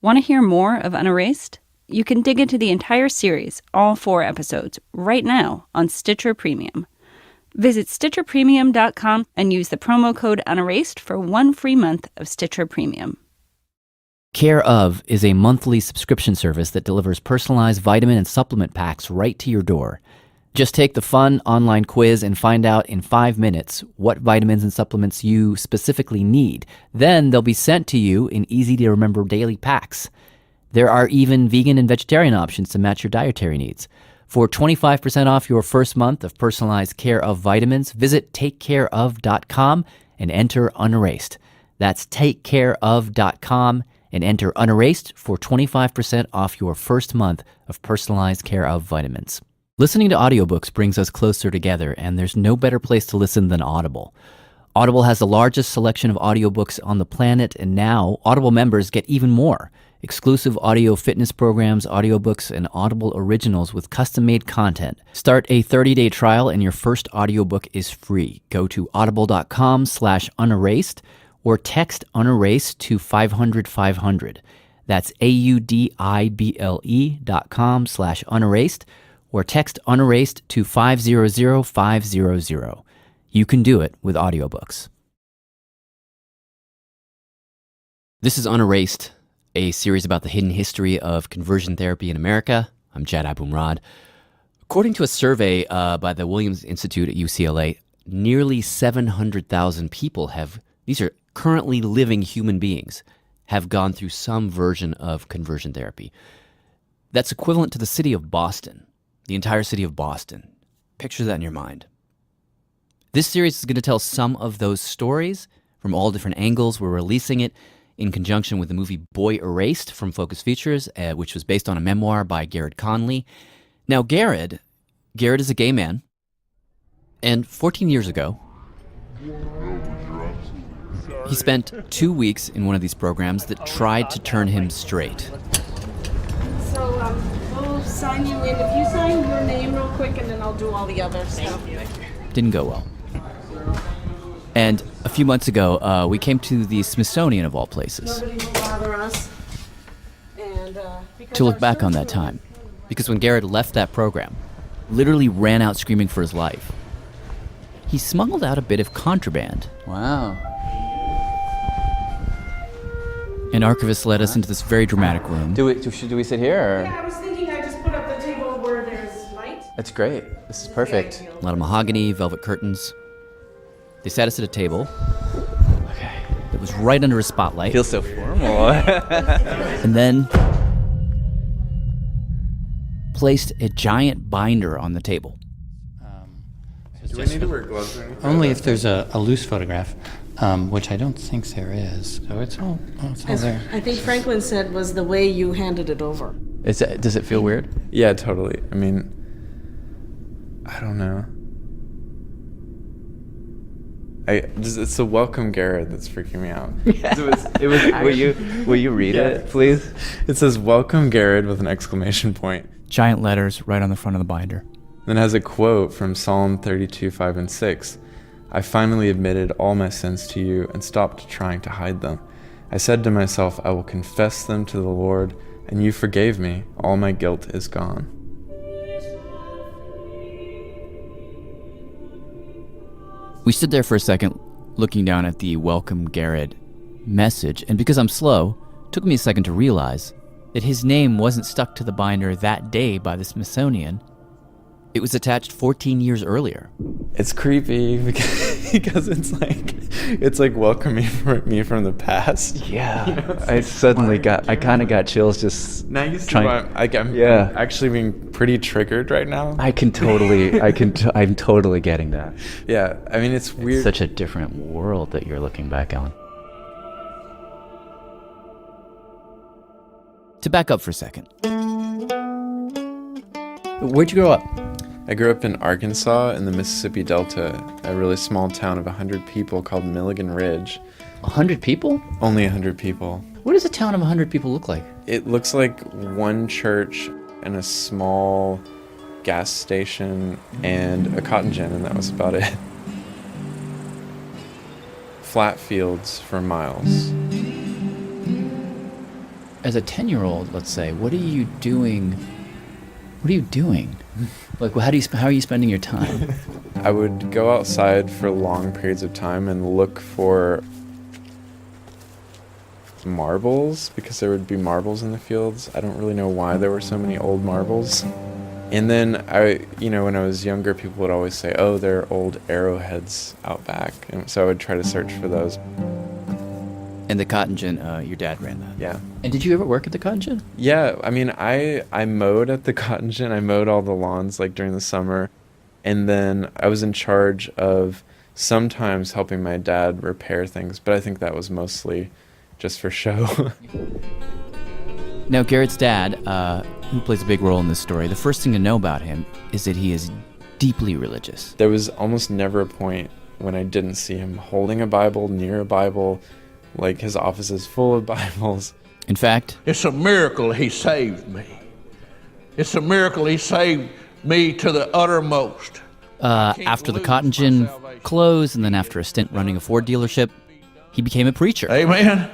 Want to hear more of Unerased? You can dig into the entire series, all 4 episodes, right now on Stitcher Premium. Visit StitcherPremium.com and use the promo code Unerased for 1 free month of Stitcher Premium. Care of is a monthly subscription service that delivers personalized vitamin and supplement packs right to your door. Just take the fun online quiz and find out in 5 minutes what vitamins and supplements you specifically need. Then they'll be sent to you in easy-to-remember daily packs. There are even vegan and vegetarian options to match your dietary needs. For 25% off your first month of personalized Care of vitamins, visit takecareof.com and enter Unerased. That's takecareof.com and enter Unerased for 25% off your first month of personalized Care of vitamins. Listening to audiobooks brings us closer together, and there's no better place to listen than Audible. Audible has the largest selection of audiobooks on the planet, and now Audible members get even more. Exclusive audio fitness programs, audiobooks, and Audible originals with custom-made content. Start a 30-day trial and your first audiobook is free. Go to audible.com/unerased or text unerased to 500-500. That's AUDIBLE.com/unerased or text unerased to 500-500. You can do it with audiobooks. This is Unerased, a series about the hidden history of conversion therapy in America. I'm Jad Abumrad. According to a survey by the Williams Institute at UCLA, nearly 700,000 people these are currently living human beings, have gone through some version of conversion therapy. That's equivalent to the city of Boston, the entire city of Boston. Picture that in your mind. This series is going to tell some of those stories from all different angles. We're releasing it in conjunction with the movie Boy Erased from Focus Features, which was based on a memoir by Garrard Conley. Now, Garrard is a gay man, and 14 years ago, he spent 2 weeks in one of these programs that tried to turn him straight. So we'll sign you in. If you sign your name real quick, and then I'll do all the other stuff. Didn't go well. And a few months ago, we came to the Smithsonian of all places. Nobody will bother us. And, to look back on that time. Because when Garrard left that program, literally ran out screaming for his life, he smuggled out a bit of contraband. Wow. An archivist led us into this very dramatic room. Do we sit here? Or? Yeah, I was thinking I just put up the table where there's light. That's great. This is perfect. A lot of mahogany, velvet curtains. They sat us at a table. Okay. That was right under a spotlight. Feels so formal. And then placed a giant binder on the table. Do we need to wear gloves or anything? Only if there's a loose photograph, which I don't think there is. So it's all there. I think Franklin said was the way you handed it over. Does it feel weird? Yeah, totally. I mean, I don't know. It's the welcome Garrard that's freaking me out. It was. Will you read it, please? It says welcome Garrard with an exclamation point. Giant letters right on the front of the binder. Then it has a quote from Psalm 32:5-6. I finally admitted all my sins to you and stopped trying to hide them. I said to myself, I will confess them to the Lord, and you forgave me. All my guilt is gone. We stood there for a second, looking down at the welcome Garrard message, and because I'm slow, it took me a second to realize that his name wasn't stuck to the binder that day by the Smithsonian. It was attached 14 years earlier. It's creepy because it's like welcoming me from the past. Yeah. You know, I kind of got chills just now you see trying. why I'm actually being pretty triggered right now. I'm totally getting that. Yeah, I mean, it's weird. It's such a different world that you're looking back on. To back up for a second. Where'd you grow up? I grew up in Arkansas in the Mississippi Delta, a really small town of 100 people called Milligan Ridge. 100 people? Only 100 people. What does a town of 100 people look like? It looks like one church and a small gas station and a cotton gin, and that was about it. Flat fields for miles. as a 10-year-old, let's say, what are you doing? What are you doing? Like, well, how are you spending your time? I would go outside for long periods of time and look for marbles, because there would be marbles in the fields. I don't really know why there were so many old marbles. And then when I was younger, people would always say, oh, there are old arrowheads out back. And so I would try to search for those. And the cotton gin, your dad ran that. Yeah. And did you ever work at the cotton gin? Yeah, I mean, I mowed at the cotton gin. I mowed all the lawns like during the summer. And then I was in charge of sometimes helping my dad repair things, but I think that was mostly just for show. Now, Garrett's dad, who plays a big role in this story, the first thing to know about him is that he is deeply religious. There was almost never a point when I didn't see him holding a Bible, near a Bible, like his office is full of Bibles. In fact, it's a miracle he saved me. It's a miracle he saved me to the uttermost. After the cotton gin closed, and then after a stint running a Ford dealership, he became a preacher. Amen.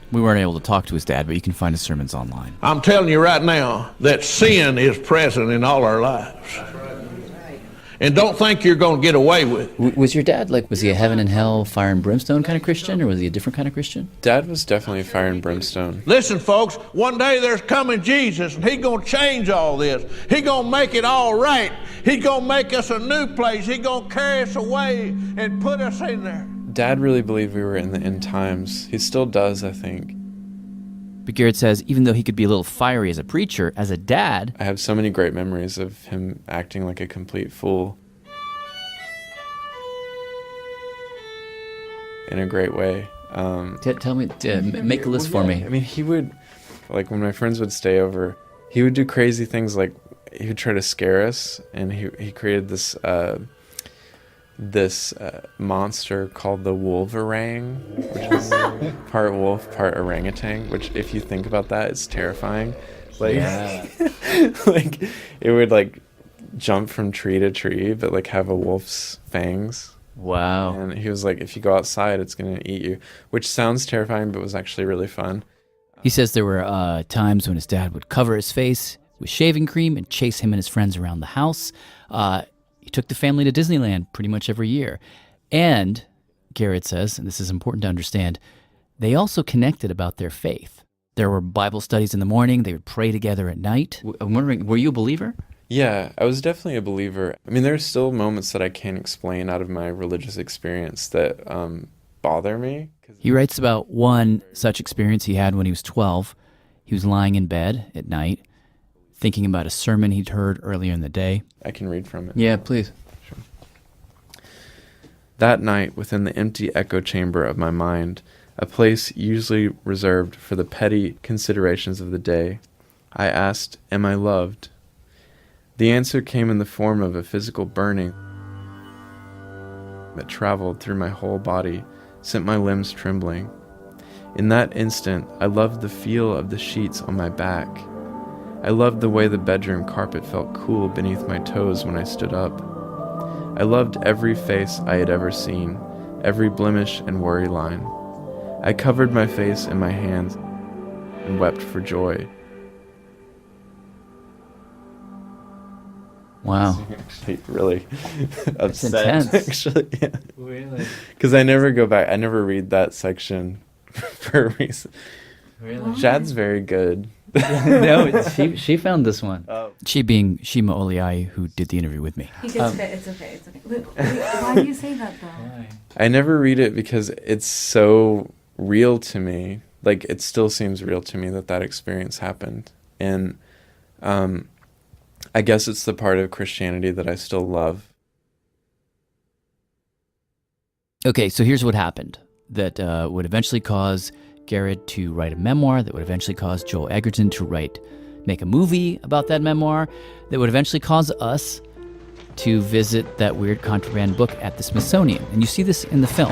We weren't able to talk to his dad, but you can find his sermons online. I'm telling you right now that sin is present in all our lives. And don't think you're going to get away with it. Was your dad, was he a heaven and hell, fire and brimstone kind of Christian, or was he a different kind of Christian? Dad was definitely fire and brimstone. Listen, folks, one day there's coming Jesus, and he's going to change all this. He's going to make it all right. He's going to make us a new place. He's going to carry us away and put us in there. Dad really believed we were in the end times. He still does, I think. But Garrett says even though he could be a little fiery as a preacher, as a dad... I have so many great memories of him acting like a complete fool. In a great way. Tell me, make a list for me. I mean, he would, when my friends would stay over, he would do crazy things, like he would try to scare us, and he created this monster called the Wolverang, which is part wolf, part orangutan, which if you think about that, it's terrifying. It would jump from tree to tree, but have a wolf's fangs. Wow. And he was like, if you go outside, it's going to eat you, which sounds terrifying, but was actually really fun. He says there were times when his dad would cover his face with shaving cream and chase him and his friends around the house. He took the family to Disneyland pretty much every year. And, Garrett says, and this is important to understand, they also connected about their faith. There were Bible studies in the morning. They would pray together at night. I'm wondering, were you a believer? Yeah, I was definitely a believer. I mean, there are still moments that I can't explain out of my religious experience that bother me. He writes about one such experience he had when he was 12. He was lying in bed at night, thinking about a sermon he'd heard earlier in the day. I can read from it. Yeah, please. Sure. That night, within the empty echo chamber of my mind, a place usually reserved for the petty considerations of the day, I asked, am I loved? The answer came in the form of a physical burning that traveled through my whole body, sent my limbs trembling. In that instant, I loved the feel of the sheets on my back. I loved the way the bedroom carpet felt cool beneath my toes when I stood up. I loved every face I had ever seen, every blemish and worry line. I covered my face in my hands and wept for joy. Wow. Actually, really upset. Intense. Actually, yeah. Really? Because I never go back. I never read that section for a reason. Really? Jad's very good. No, she found this one. She being Shima Oliai, who did the interview with me. It's okay. Why do you say that, though? Why? I never read it because it's so real to me. It still seems real to me that experience happened. And I guess it's the part of Christianity that I still love. Okay, so here's what happened that would eventually cause Garrett to write a memoir, that would eventually cause Joel Edgerton to make a movie about that memoir, that would eventually cause us to visit that weird contraband book at the Smithsonian. And you see this in the film.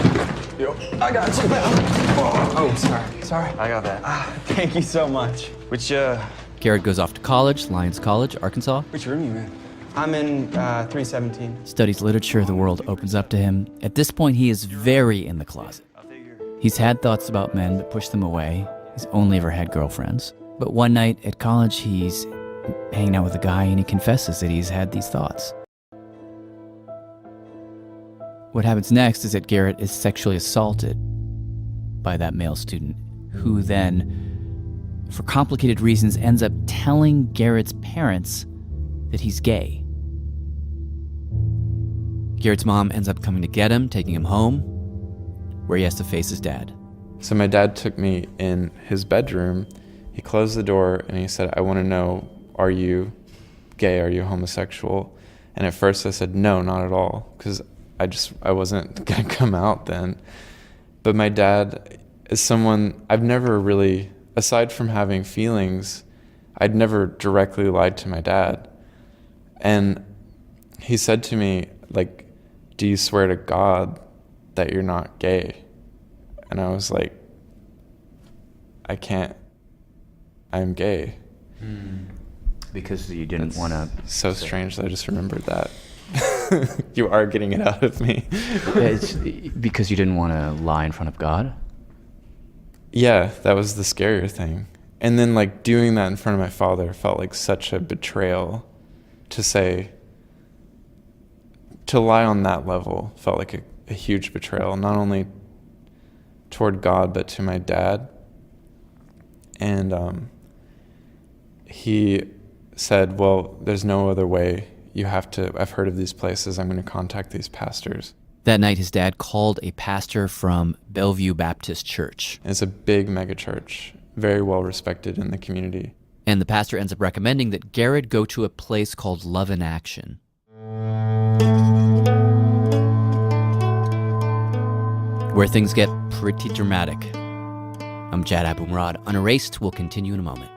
Yo, I got you. Sorry. I got that. Thank you so much. Which Garrett goes off to college, Lyons College, Arkansas. Which room are you in? I'm in 317. Studies literature, the world opens up to him. At this point, he is very in the closet. I'll take your He's had thoughts about men but pushed them away. He's only ever had girlfriends. But one night at college, he's hanging out with a guy and he confesses that he's had these thoughts. What happens next is that Garrett is sexually assaulted by that male student, who then, for complicated reasons, ends up telling Garrett's parents that he's gay. Garrett's mom ends up coming to get him, taking him home, where he has to face his dad. So my dad took me in his bedroom. He closed the door and he said, I want to know, are you gay? Are you homosexual? And at first I said, no, not at all, because I wasn't going to come out then. But my dad is someone I've never really, aside from having feelings, I'd never directly lied to my dad. And he said to me, like, do you swear to God that you're not gay? And I was like, I can't. I'm gay. Because you didn't want to. So strange that I just remembered that. You are getting it out of me. It's because you didn't want to lie in front of God? Yeah, that was the scarier thing. And then like doing that in front of my father felt like such a betrayal. To lie on that level felt like a huge betrayal, not only toward God, but to my dad. And he said, well, there's no other way. I've heard of these places. I'm going to contact these pastors. That night, his dad called a pastor from Bellevue Baptist Church. It's a big megachurch, very well respected in the community. And the pastor ends up recommending that Garrett go to a place called Love in Action. Where things get pretty dramatic. I'm Jad Abumrad. Unerased will continue in a moment.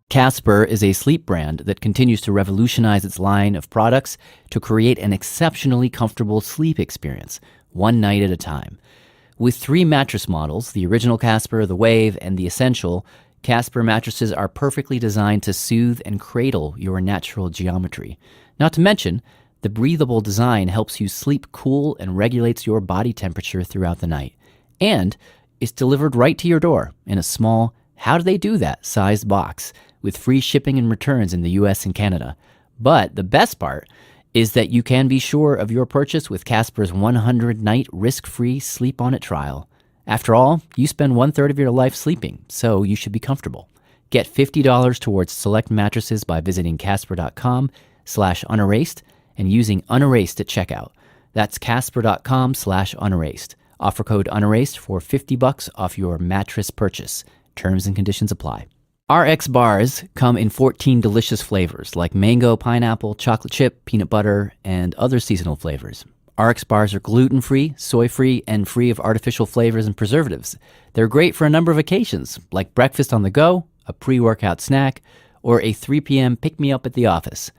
Casper is a sleep brand that continues to revolutionize its line of products to create an exceptionally comfortable sleep experience, one night at a time. With 3 mattress models, the original Casper, the Wave, and the Essential, Casper mattresses are perfectly designed to soothe and cradle your natural geometry. Not to mention, the breathable design helps you sleep cool and regulates your body temperature throughout the night. And it's delivered right to your door in a small, how do they do that, sized box, with free shipping and returns in the US and Canada. But the best part is that you can be sure of your purchase with Casper's 100-night risk-free Sleep On It trial. After all, you spend 1/3 of your life sleeping, so you should be comfortable. Get $50 towards select mattresses by visiting casper.com/unerased and using unerased at checkout. That's casper.com/unerased. Offer code unerased for $50 off your mattress purchase. Terms and conditions apply. RX bars come in 14 delicious flavors like mango, pineapple, chocolate chip, peanut butter, and other seasonal flavors. RX bars are gluten-free, soy-free, and free of artificial flavors and preservatives. They're great for a number of occasions, like breakfast on the go, a pre-workout snack, or a 3 p.m. pick-me-up at the office.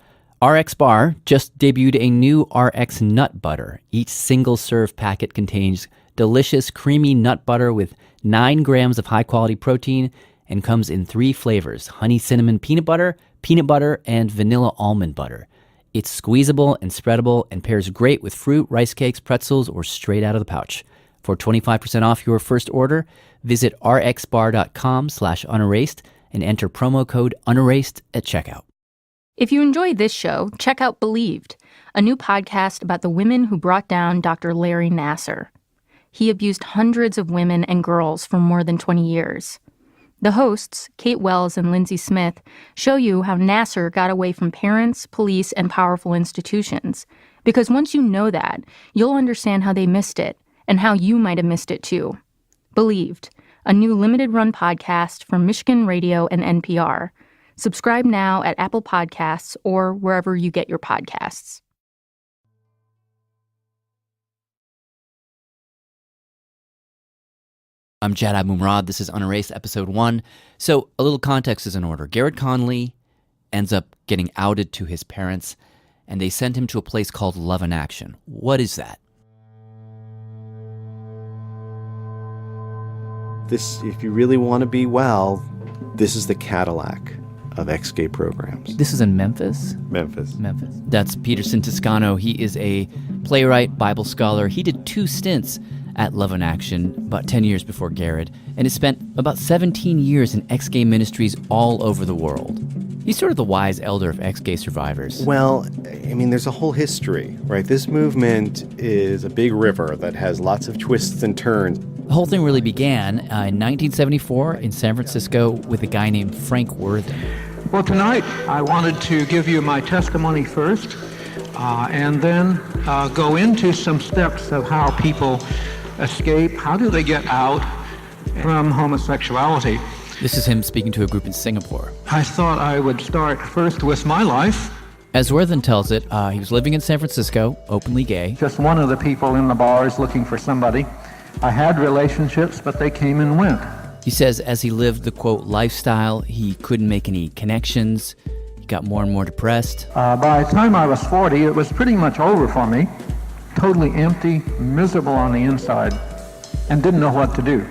RX Bar just debuted a new RX Nut Butter. Each single-serve packet contains delicious, creamy nut butter with 9 grams of high-quality protein and comes in 3 flavors: honey cinnamon peanut butter, and vanilla almond butter. It's squeezable and spreadable and pairs great with fruit, rice cakes, pretzels, or straight out of the pouch. For 25% off your first order, visit rxbar.com/unerased and enter promo code unerased at checkout. If you enjoyed this show, check out Believed, a new podcast about the women who brought down Dr. Larry Nassar. He abused hundreds of women and girls for more than 20 years. The hosts, Kate Wells and Lindsay Smith, show you how Nassar got away from parents, police, and powerful institutions. Because once you know that, you'll understand how they missed it and how you might have missed it too. Believed, a new limited-run podcast from Michigan Radio and NPR. Subscribe now at Apple Podcasts or wherever you get your podcasts. I'm Jad Abumrad. This is Unerased, Episode 1. So, a little context is in order. Garrett Conley ends up getting outed to his parents, and they send him to a place called Love in Action. What is that? This, if you really want to be well, this is the Cadillac. of ex-gay programs. This is in Memphis? Memphis. That's Peterson Toscano. He is a playwright, Bible scholar. He did 2 stints at Love in Action about 10 years before Garrard, and has spent about 17 years in ex-gay ministries all over the world. He's sort of the wise elder of ex-gay survivors. Well, I mean, there's a whole history, right? This movement is a big river that has lots of twists and turns. The whole thing really began in 1974 in San Francisco with a guy named Frank Worthen. Well, tonight I wanted to give you my testimony first, and then go into some steps of how people escape, how do they get out from homosexuality. This is him speaking to a group in Singapore. I thought I would start first with my life. As Worthen tells it, he was living in San Francisco, openly gay. Just one of the people in the bars looking for somebody. I had relationships, but they came and went. He says as he lived the, quote, lifestyle, he couldn't make any connections. He got more and more depressed. By the time I was 40, it was pretty much over for me. Totally empty, miserable on the inside, and didn't know what to do.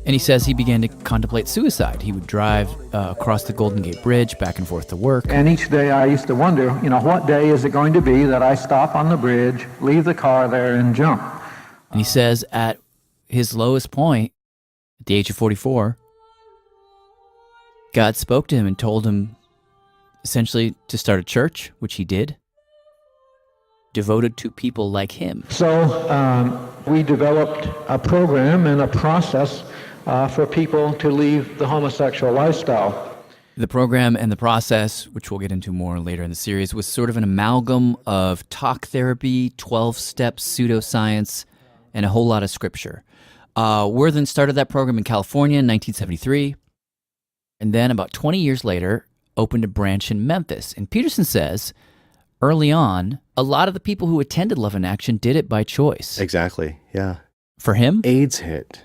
And he says he began to contemplate suicide. He would drive across the Golden Gate Bridge back and forth to work. And each day I used to wonder, what day is it going to be that I stop on the bridge, leave the car there, and jump? And he says at his lowest point, at the age of 44, God spoke to him and told him essentially to start a church, which he did, devoted to people like him. So we developed a program and a process for people to leave the homosexual lifestyle. The program and the process, which we'll get into more later in the series, was sort of an amalgam of talk therapy, 12-step pseudoscience, and a whole lot of scripture. Worthen started that program in California in 1973, and then about 20 years later, opened a branch in Memphis. And Peterson says, early on, a lot of the people who attended Love in Action did it by choice. Exactly, yeah. For him, AIDS hit.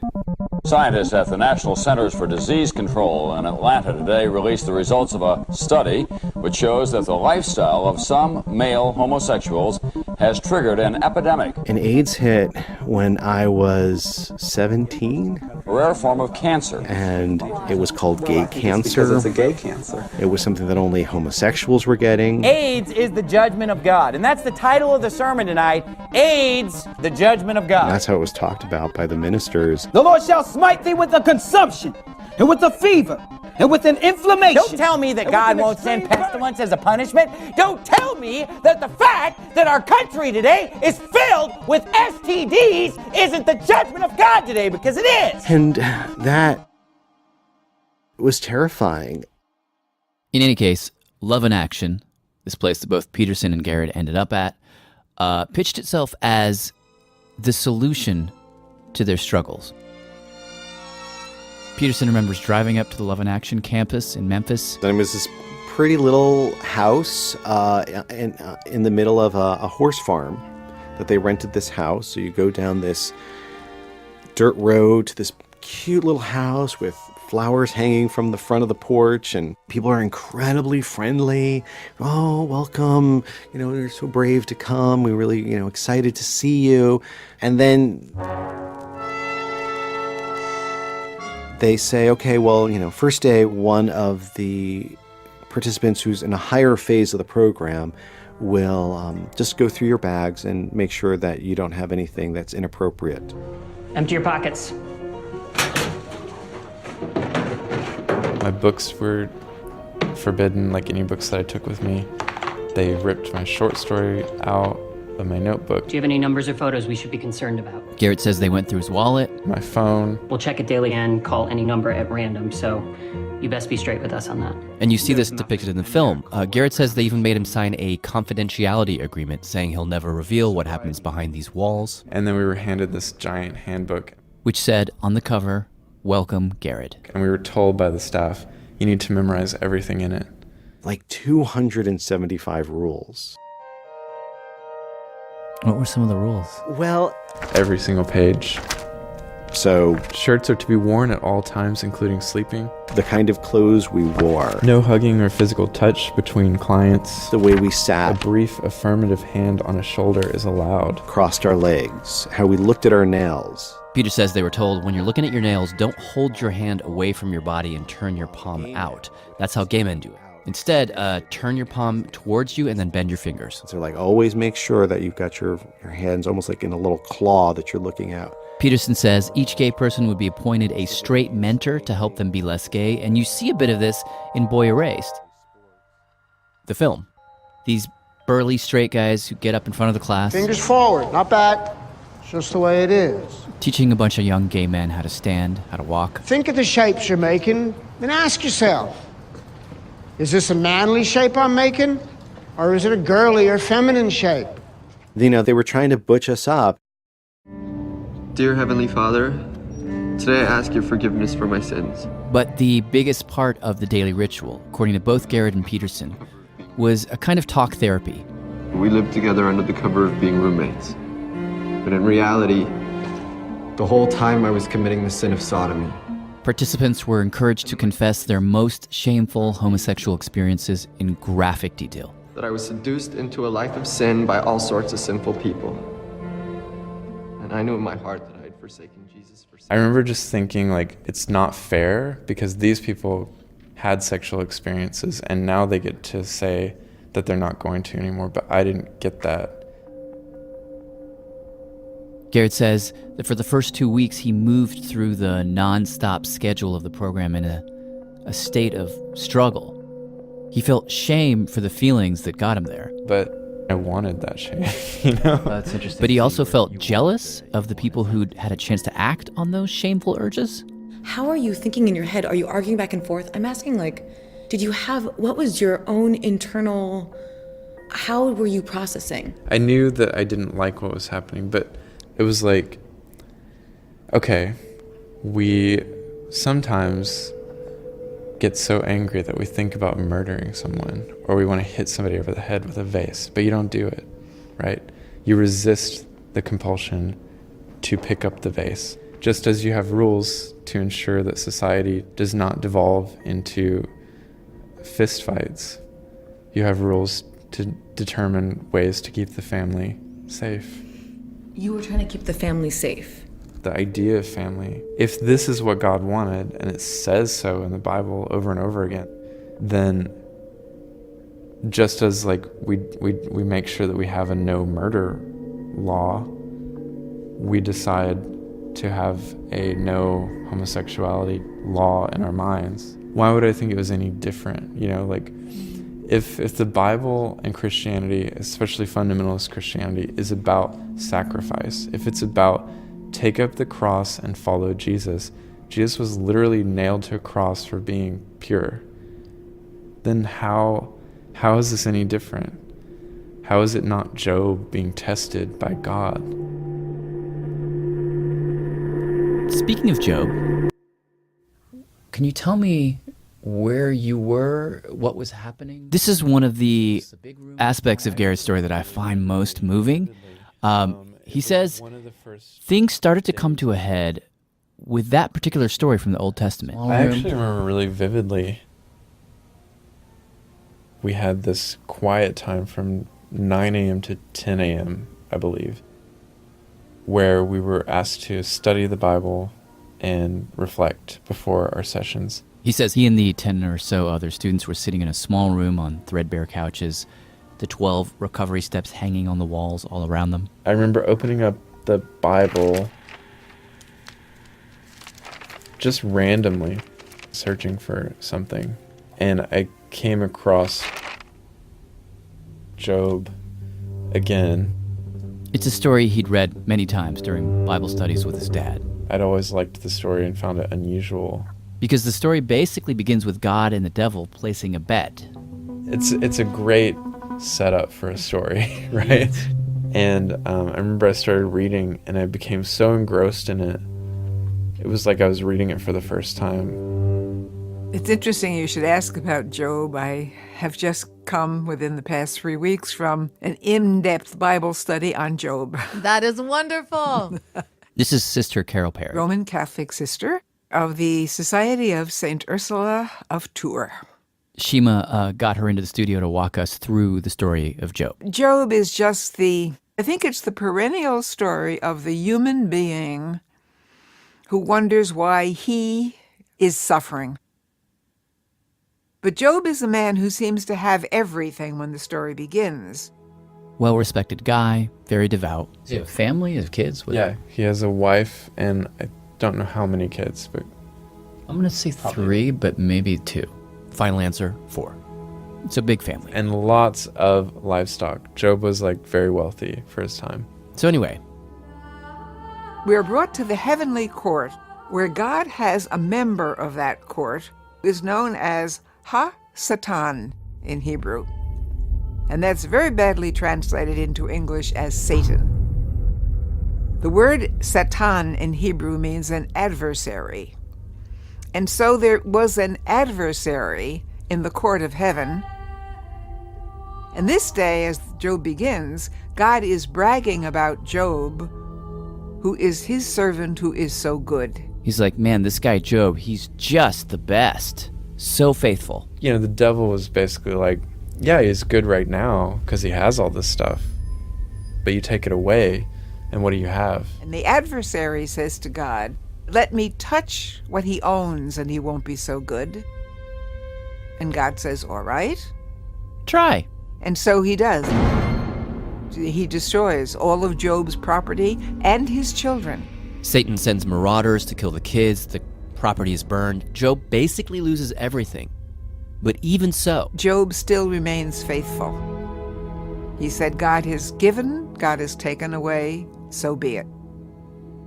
Scientists at the National Centers for Disease Control in Atlanta today released the results of a study which shows that the lifestyle of some male homosexuals has triggered an epidemic. And AIDS hit when I was 17. A rare form of cancer. And it was called gay cancer. Because it's a gay cancer. It was something that only homosexuals were getting. AIDS is the judgment of God. And that's the title of the sermon tonight. AIDS, the judgment of God. And that's how it was talked about by the ministers. The Lord shall smite thee with a consumption, and with a fever, and with an inflammation. Don't tell me that God won't send pestilence as a punishment. Don't tell me that the fact that our country today is filled with STDs isn't the judgment of God today, because it is. And that was terrifying. in any case, Love in Action, this place that both Peterson and Garrard ended up at, pitched itself as the solution to their struggles. Peterson remembers driving up to the Love in Action campus in Memphis. And it was this pretty little house in the middle of a horse farm that they rented this house. So you go down this dirt road to this cute little house with flowers hanging from the front of the porch, and people are incredibly friendly. Oh, welcome. You're so brave to come. We're really, excited to see you. And then they say, okay, well, first day, one of the participants who's in a higher phase of the program will just go through your bags and make sure that you don't have anything that's inappropriate. Empty your pockets. My books were forbidden, like any books that I took with me. They ripped my short story out of my notebook. Do you have any numbers or photos we should be concerned about? Garrett says they went through his wallet. My phone. We'll check it daily and call any number at random, so you best be straight with us on that. And you see this depicted in the film. Garrett says they even made him sign a confidentiality agreement saying he'll never reveal what happens behind these walls. And then we were handed this giant handbook, which said on the cover, "Welcome, Garrett." And we were told by the staff, you need to memorize everything in it. Like 275 rules. What were some of the rules? Well, every single page. So, shirts are to be worn at all times, including sleeping. The kind of clothes we wore. No hugging or physical touch between clients. The way we sat. A brief affirmative hand on a shoulder is allowed. Crossed our legs. How we looked at our nails. Peter says they were told, when you're looking at your nails, don't hold your hand away from your body and turn your palm out. That's how gay men do it. Instead, turn your palm towards you and then bend your fingers. So like always make sure that you've got your hands almost like in a little claw that you're looking at. Peterson says each gay person would be appointed a straight mentor to help them be less gay, and you see a bit of this in Boy Erased, the film. These burly straight guys who get up in front of the class. Fingers forward, not back. It's just the way it is. Teaching a bunch of young gay men how to stand, how to walk. Think of the shapes you're making, and ask yourself, is this a manly shape I'm making? Or is it a girly or feminine shape? You know, they were trying to butch us up. Dear Heavenly Father, today I ask your forgiveness for my sins. But the biggest part of the daily ritual, according to both Garrard and Peterson, was a kind of talk therapy. We lived together under the cover of being roommates. But in reality, the whole time I was committing the sin of sodomy. Participants were encouraged to confess their most shameful homosexual experiences in graphic detail. That I was seduced into a life of sin by all sorts of sinful people. And I knew in my heart that I had forsaken Jesus for sin. I remember just thinking, like, it's not fair because these people had sexual experiences and now they get to say that they're not going to anymore, but I didn't get that. Garrett says that for the first 2 weeks, he moved through the non-stop schedule of the program in a state of struggle. He felt shame for the feelings that got him there. But I wanted that shame, you know? That's interesting. But he also felt jealous of the people who'd had a chance to act on those shameful urges. How are you thinking in your head? Are you arguing back and forth? I'm asking, like, what was your own internal, how were you processing? I knew that I didn't like what was happening, but it was like, okay, we sometimes get so angry that we think about murdering someone, or we want to hit somebody over the head with a vase, but you don't do it, right? You resist the compulsion to pick up the vase, just as you have rules to ensure that society does not devolve into fist fights. You have rules to determine ways to keep the family safe. You were trying to keep the family safe. The idea of family, if this is what God wanted, and it says so in the Bible over and over again, then just as like we make sure that we have a no murder law, we decide to have a no homosexuality law in our minds. Why would I think it was any different? You know, like if the Bible and Christianity, especially fundamentalist Christianity, is about sacrifice, if it's about take up the cross and follow Jesus, Jesus was literally nailed to a cross for being pure, then how is this any different? How is it not Job being tested by God? Speaking of Job, can you tell me where you were, what was happening? This is one of the aspects of Garrett's story that I find most moving. He says things started to come to a head with that particular story from the Old Testament. I actually remember really vividly, we had this quiet time from 9 a.m. to 10 a.m., I believe, where we were asked to study the Bible and reflect before our sessions. He says he and the 10 or so other students were sitting in a small room on threadbare couches, the 12 recovery steps hanging on the walls all around them. I remember opening up the Bible just randomly, searching for something, and I came across Job again. It's a story he'd read many times during Bible studies with his dad. I'd always liked the story and found it unusual. Because the story basically begins with God and the devil placing a bet. It's a great setup for a story, right? And I remember I started reading and I became so engrossed in it. It was like I was reading it for the first time. It's interesting you should ask about Job. I have just come within the past 3 weeks from an in-depth Bible study on Job. That is wonderful. This is Sister Carol Perry, Roman Catholic sister of the Society of St. Ursula of Tours. Shima got her into the studio to walk us through the story of Job. Job is just I think it's the perennial story of the human being who wonders why he is suffering. But Job is a man who seems to have everything when the story begins. Well-respected guy, very devout. Does he have a family? His kids? Yeah, he has a wife, and I don't know how many kids, but... I'm going to say 3, but maybe 2. Final answer, 4. It's a big family. And lots of livestock. Job was like very wealthy for his time. So anyway. We are brought to the heavenly court, where God has a member of that court who is known as Ha-Satan in Hebrew. And that's very badly translated into English as Satan. The word Satan in Hebrew means an adversary. And so there was an adversary in the court of heaven. And this day, as Job begins, God is bragging about Job, who is his servant who is so good. He's like, man, this guy Job, he's just the best. So faithful. You know, the devil was basically like, yeah, he's good right now because he has all this stuff. But you take it away, and what do you have? And the adversary says to God, let me touch what he owns and he won't be so good. And God says, all right. Try. And so he does. He destroys all of Job's property and his children. Satan sends marauders to kill the kids. The property is burned. Job basically loses everything. But even so, Job still remains faithful. He said, God has given, God has taken away, so be it.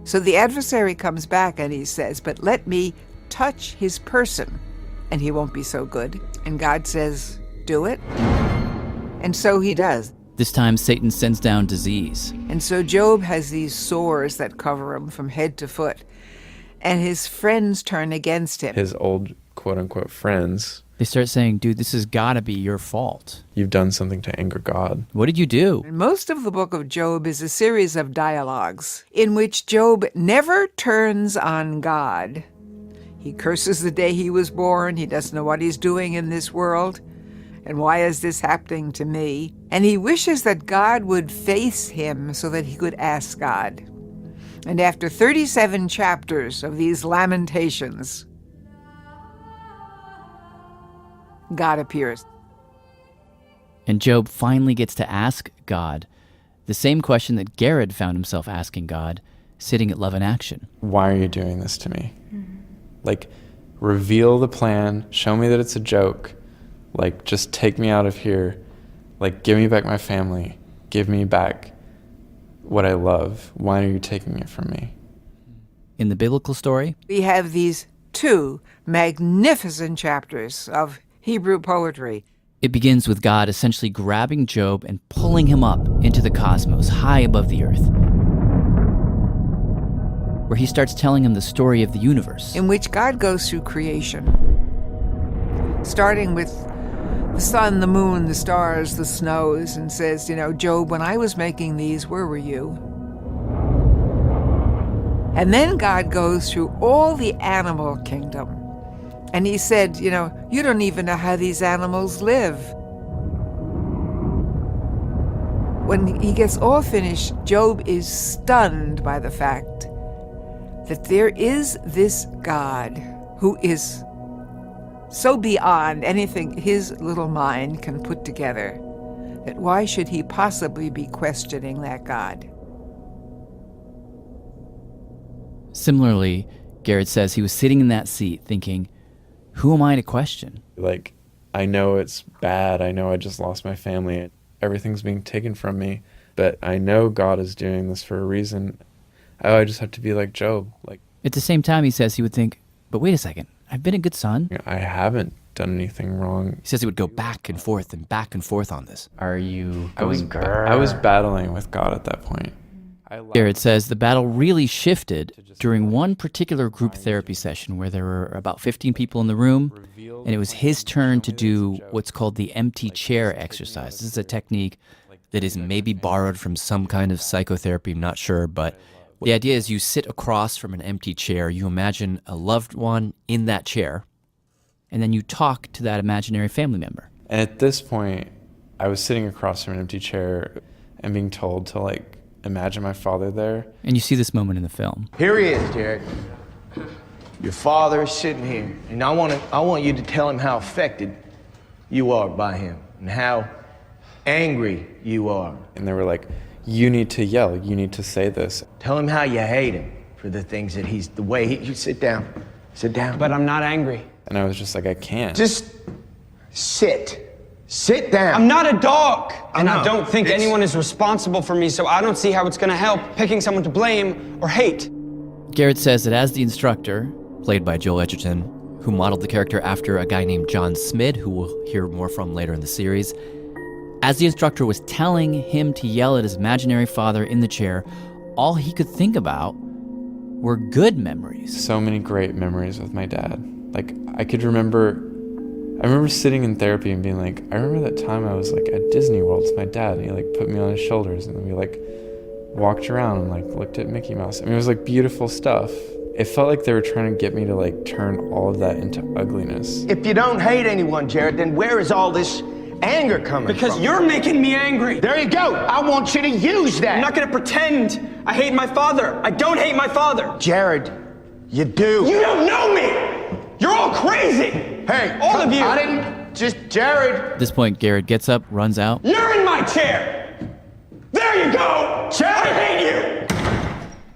So the adversary comes back and he says, but let me touch his person and he won't be so good. And God says, do it. And so he does. This time Satan sends down disease. And so Job has these sores that cover him from head to foot. And his friends turn against him. His old quote-unquote friends. They start saying, dude, this has got to be your fault. You've done something to anger God. What did you do? Most of the book of Job is a series of dialogues in which Job never turns on God. He curses the day he was born. He doesn't know what he's doing in this world. And why is this happening to me? And he wishes that God would face him so that he could ask God. And after 37 chapters of these lamentations, God appears. And Job finally gets to ask God the same question that Garrard found himself asking God, sitting at Love in Action. Why are you doing this to me? Like, reveal the plan, show me that it's a joke. Like, just take me out of here. Like, give me back my family. Give me back what I love. Why are you taking it from me? In the biblical story, we have these 2 magnificent chapters of Hebrew poetry. It begins with God essentially grabbing Job and pulling him up into the cosmos, high above the earth, where he starts telling him the story of the universe. In which God goes through creation, starting with the sun, the moon, the stars, the snows, and says, you know, Job, when I was making these, where were you? And then God goes through all the animal kingdom. And he said, you know, you don't even know how these animals live. When he gets all finished, Job is stunned by the fact that there is this God who is so beyond anything his little mind can put together, that why should he possibly be questioning that God? Similarly, Garrett says he was sitting in that seat thinking, who am I to question? Like, I know it's bad. I know I just lost my family. Everything's being taken from me. But I know God is doing this for a reason. I just have to be like Job. Like, at the same time, he says he would think, but wait a second, I've been a good son. I haven't done anything wrong. He says he would go back and forth on this. Are you I was battling with God at that point. Garrett says the battle really shifted during one particular group therapy session where there were about 15 people in the room, and it was his turn to do what's called the empty chair exercise. This is a technique that is maybe borrowed from some kind of psychotherapy, I'm not sure, but the idea is you sit across from an empty chair, you imagine a loved one in that chair, and then you talk to that imaginary family member. And at this point, I was sitting across from an empty chair and being told to, like, imagine my father there. And you see this moment in the film. Here he is, Jared. Your father is sitting here, and I want you to tell him how affected you are by him and how angry you are. And they were like, you need to yell, you need to say this. Tell him how you hate him for the things that you sit down. Sit down. But I'm not angry. And I was just like, I can't. Just sit down. I'm not a dog. And I don't think anyone is responsible for me, so I don't see how it's gonna help picking someone to blame or hate. Garrett says that as the instructor, played by Joel Edgerton, who modeled the character after a guy named John Smid, who we'll hear more from later in the series, as the instructor was telling him to yell at his imaginary father in the chair, all he could think about were good memories. So many great memories with my dad. Like, I remember sitting in therapy and being like, I remember that time I was like at Disney World with my dad, and he like put me on his shoulders, and then we like walked around and like looked at Mickey Mouse. I mean, it was like beautiful stuff. It felt like they were trying to get me to like turn all of that into ugliness. If you don't hate anyone, Jared, then where is all this anger coming from? Because you're making me angry. There you go. I want you to use that. I'm not gonna pretend I hate my father. I don't hate my father. Jared, you do. You don't know me. You're all crazy. Hey, all of you. I didn't. Just Jared. At this point, Garrett gets up, runs out. You're in my chair. There you go. Jared, I hate you.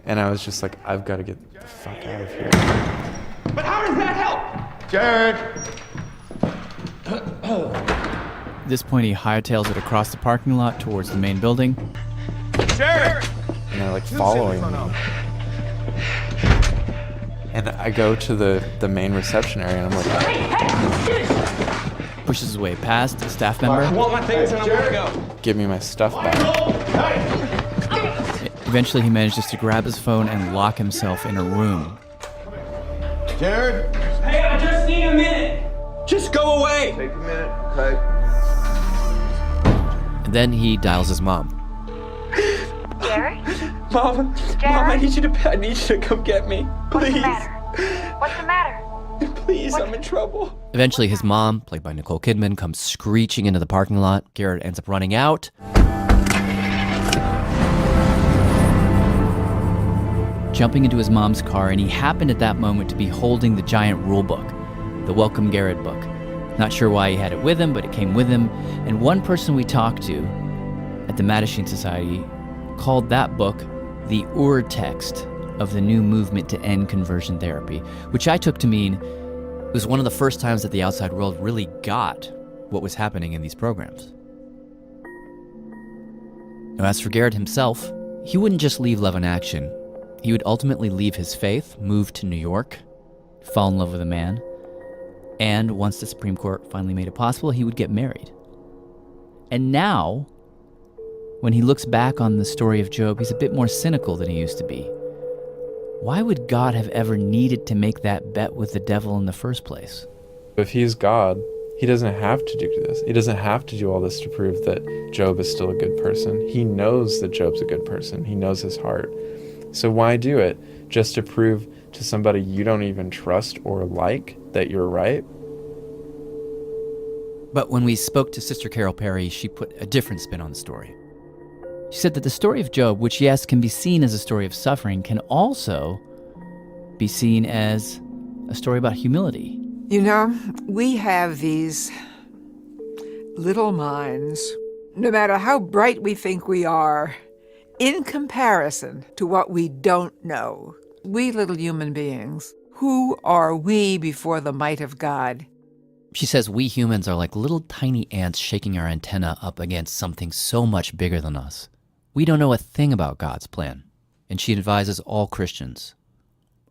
And I was just like, I've got to get the fuck out of here. But how does that help? Jared. At this point, he hightails it across the parking lot towards the main building. Jared. And they're like following me. And I go to the main reception area, and I'm like, pushes his way past a staff member. I want my things and I want to go. Give me my stuff back. Eventually, he manages to grab his phone and lock himself in a room. Jared. Hey, I just need a minute. Just go away. Take a minute, okay? And then he dials his mom. Jared? Mom, I need you to come get me. Please. What's the matter? Please, I'm in trouble. Eventually, his mom, played by Nicole Kidman, comes screeching into the parking lot. Garrett ends up running out. Jumping into his mom's car, and he happened at that moment to be holding the giant rule book, the Welcome Garrett book. Not sure why he had it with him, but it came with him. And one person we talked to at the Mattachine Society called that book the ur-text of the new movement to end conversion therapy, which I took to mean it was one of the first times that the outside world really got what was happening in these programs. Now, as for Garrett himself, he wouldn't just leave Love in Action. He would ultimately leave his faith, move to New York, fall in love with a man, and once the Supreme Court finally made it possible, he would get married. And now, when he looks back on the story of Job, he's a bit more cynical than he used to be. Why would God have ever needed to make that bet with the devil in the first place? If he's God, he doesn't have to do this. He doesn't have to do all this to prove that Job is still a good person. He knows that Job's a good person. He knows his heart. So why do it? Just to prove to somebody you don't even trust or like that you're right? But when we spoke to Sister Carol Perry, she put a different spin on the story. She said that the story of Job, which yes, can be seen as a story of suffering, can also be seen as a story about humility. You know, we have these little minds, no matter how bright we think we are, in comparison to what we don't know. We little human beings, who are we before the might of God? She says we humans are like little tiny ants shaking our antenna up against something so much bigger than us. We don't know a thing about God's plan. And she advises all Christians,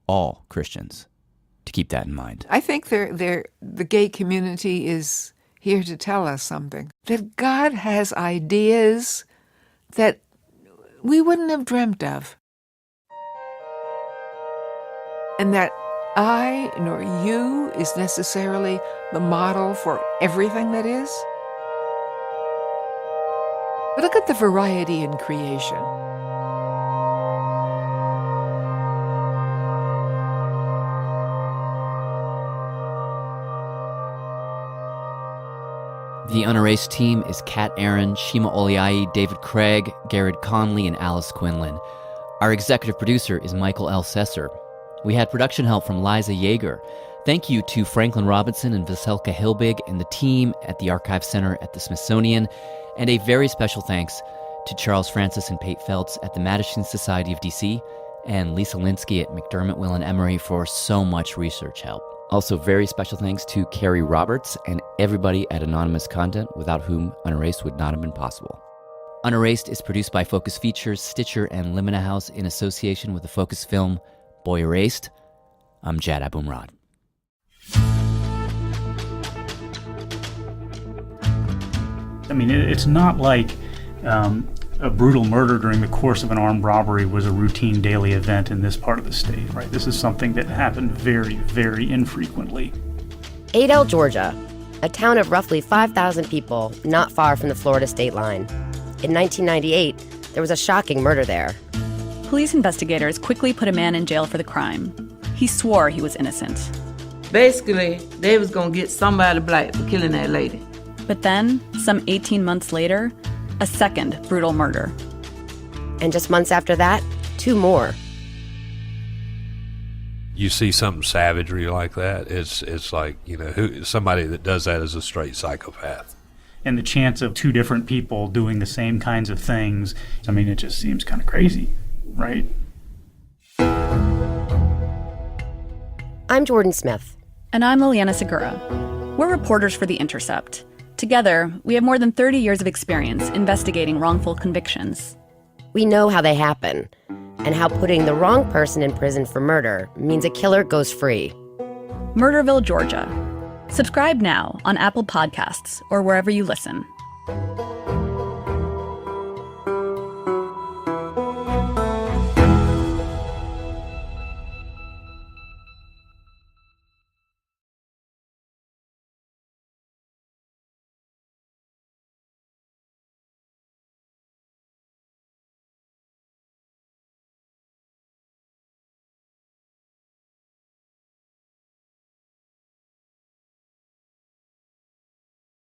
to keep that in mind. I think the gay community is here to tell us something. That God has ideas that we wouldn't have dreamt of. And that I nor you is necessarily the model for everything that is. But look at the variety in creation. The Unerased team is Kat Aaron, Shima Oliai, David Craig, Garrett Conley, and Alice Quinlan. Our executive producer is Michael L. Sesser. We had production help from Liza Yeager. Thank you to Franklin Robinson and Veselka Hilbig and the team at the Archive Center at the Smithsonian. And a very special thanks to Charles Francis and Pate Feltz at the Mattachine Society of DC and Lisa Linsky at McDermott, Will & Emery for so much research help. Also, very special thanks to Carrie Roberts and everybody at Anonymous Content, without whom Unerased would not have been possible. Unerased is produced by Focus Features, Stitcher, and Limina House in association with the Focus film Boy Erased. I'm Jad Abumrad. I mean, it's not like a brutal murder during the course of an armed robbery was a routine daily event in this part of the state, right? This is something that happened very, very infrequently. Adel, Georgia, a town of roughly 5,000 people not far from the Florida state line. In 1998, there was a shocking murder there. Police investigators quickly put a man in jail for the crime. He swore he was innocent. Basically, they was gonna get somebody black for killing that lady. But then, some 18 months later, a second brutal murder. And just months after that, 2 more. You see something savagery like that, it's like, somebody that does that is a straight psychopath. And the chance of 2 different people doing the same kinds of things, I mean, it just seems kind of crazy, right? I'm Jordan Smith. And I'm Liliana Segura. We're reporters for The Intercept. Together, we have more than 30 years of experience investigating wrongful convictions. We know how they happen, and how putting the wrong person in prison for murder means a killer goes free. Murderville, Georgia. Subscribe now on Apple Podcasts or wherever you listen.